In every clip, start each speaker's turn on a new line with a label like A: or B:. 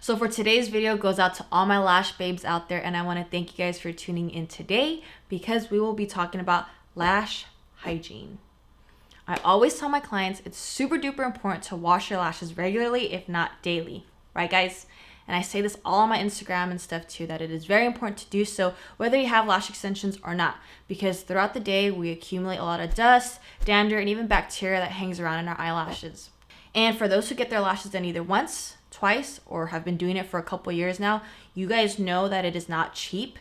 A: So for today's video goes out to all my lash babes out there, and I want to thank you guys for tuning in today because we will be talking about lash hygiene. I always tell my clients it's super duper important to wash your lashes regularly, if not daily, right guys? And I say this all on my Instagram and stuff too, that it is very important to do so whether you have lash extensions or not, because throughout the day we accumulate a lot of dust, dander, and even bacteria that hangs around in our eyelashes. And for those who get their lashes done either once, twice, or have been doing it for a couple years now, you guys know that it is not cheap.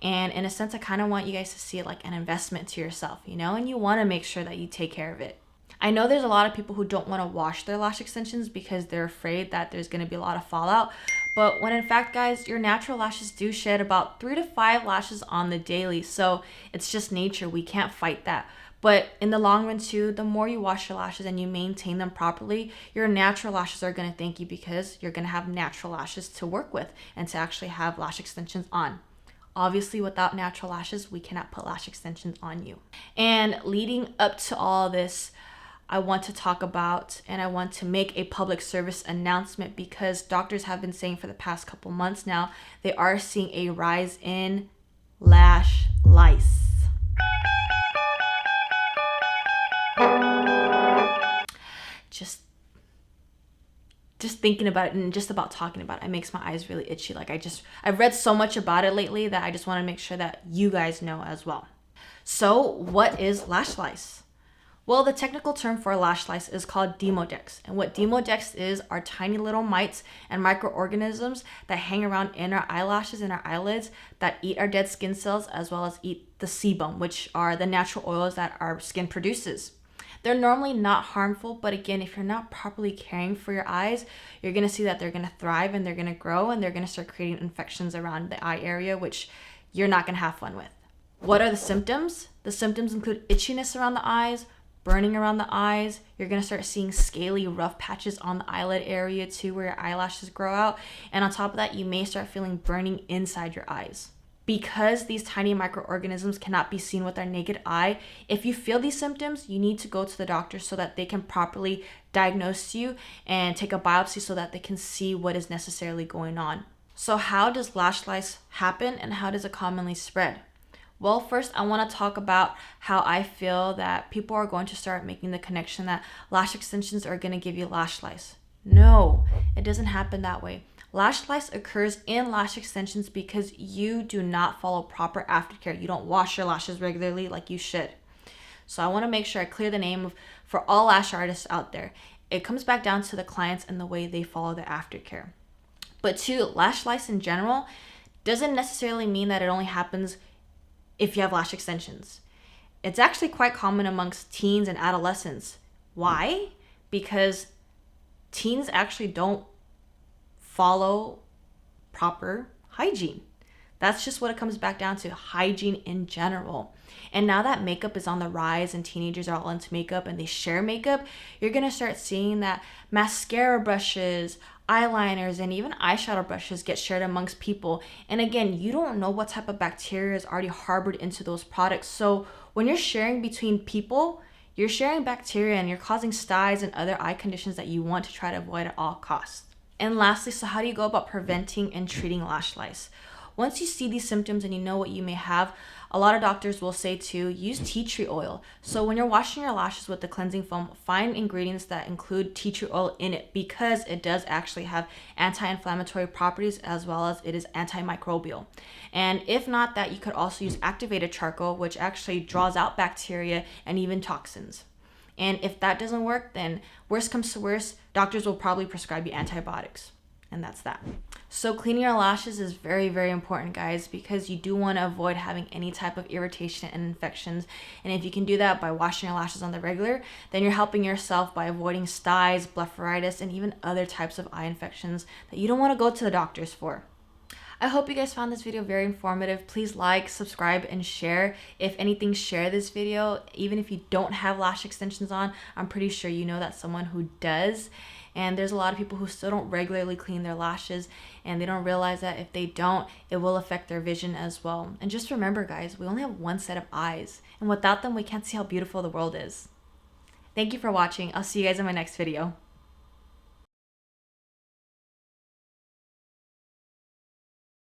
A: And in a sense, I kind of want you guys to see it like an investment to yourself, you know, and you want to make sure that you take care of it. I know there's a lot of people who don't want to wash their lash extensions because they're afraid that there's going to be a lot of fallout. But when in fact, guys, your natural lashes do shed about 3 to 5 lashes on the daily. So it's just nature. We can't fight that. But in the long run too, the more you wash your lashes and you maintain them properly, your natural lashes are going to thank you because you're going to have natural lashes to work with and to actually have lash extensions on. Obviously, without natural lashes, we cannot put lash extensions on you. And leading up to all this, I want to talk about and I want to make a public service announcement because doctors have been saying for the past couple months now, they are seeing a rise in lash lice. Just thinking about it and just about talking about it makes my eyes really itchy. I've read so much about it lately that I just want to make sure that you guys know as well. So what is lash lice? Well, the technical term for lash lice is called demodex. And what demodex is are tiny little mites and microorganisms that hang around in our eyelashes and our eyelids that eat our dead skin cells as well as eat the sebum, which are the natural oils that our skin produces. They're normally not harmful, but again, if you're not properly caring for your eyes, you're going to see that they're going to thrive and they're going to grow and they're going to start creating infections around the eye area, which you're not going to have fun with. What are the symptoms? The symptoms include itchiness around the eyes, burning around the eyes. You're going to start seeing scaly, rough patches on the eyelid area too, where your eyelashes grow out. And on top of that, you may start feeling burning inside your eyes. Because these tiny microorganisms cannot be seen with our naked eye, if you feel these symptoms, you need to go to the doctor so that they can properly diagnose you and take a biopsy so that they can see what is necessarily going on. So how does lash lice happen and how does it commonly spread? Well, first, I want to talk about how I feel that people are going to start making the connection that lash extensions are going to give you lash lice. No, it doesn't happen that way. Lash lice occurs in lash extensions because you do not follow proper aftercare. You don't wash your lashes regularly like you should. So I want to make sure I clear the name for all lash artists out there. It comes back down to the clients and the way they follow their aftercare. But two, lash lice in general doesn't necessarily mean that it only happens if you have lash extensions. It's actually quite common amongst teens and adolescents. Why? Because teens actually don't follow proper hygiene. That's just what it comes back down to, hygiene in general. And now that makeup is on the rise and teenagers are all into makeup and they share makeup, you're going to start seeing that mascara brushes, eyeliners, and even eyeshadow brushes get shared amongst people. And again, you don't know what type of bacteria is already harbored into those products. So when you're sharing between people, you're sharing bacteria and you're causing styes and other eye conditions that you want to try to avoid at all costs. And lastly, so how do you go about preventing and treating lash lice? Once you see these symptoms and you know what you may have, a lot of doctors will say to use tea tree oil. So when you're washing your lashes with the cleansing foam, find ingredients that include tea tree oil in it because it does actually have anti-inflammatory properties as well as it is antimicrobial. And if not that, you could also use activated charcoal, which actually draws out bacteria and even toxins. And if that doesn't work, then worst comes to worst, doctors will probably prescribe you antibiotics. And that's that. So cleaning your lashes is very, very important, guys, because you do want to avoid having any type of irritation and infections. And if you can do that by washing your lashes on the regular, then you're helping yourself by avoiding styes, blepharitis, and even other types of eye infections that you don't want to go to the doctors for. I hope you guys found this video very informative. Please like, subscribe, and share. If anything, share this video. Even if you don't have lash extensions on, I'm pretty sure you know that someone who does. And there's a lot of people who still don't regularly clean their lashes, and they don't realize that if they don't, it will affect their vision as well. And just remember, guys, we only have one set of eyes, and without them, we can't see how beautiful the world is. Thank you for watching. I'll see you guys in my next video.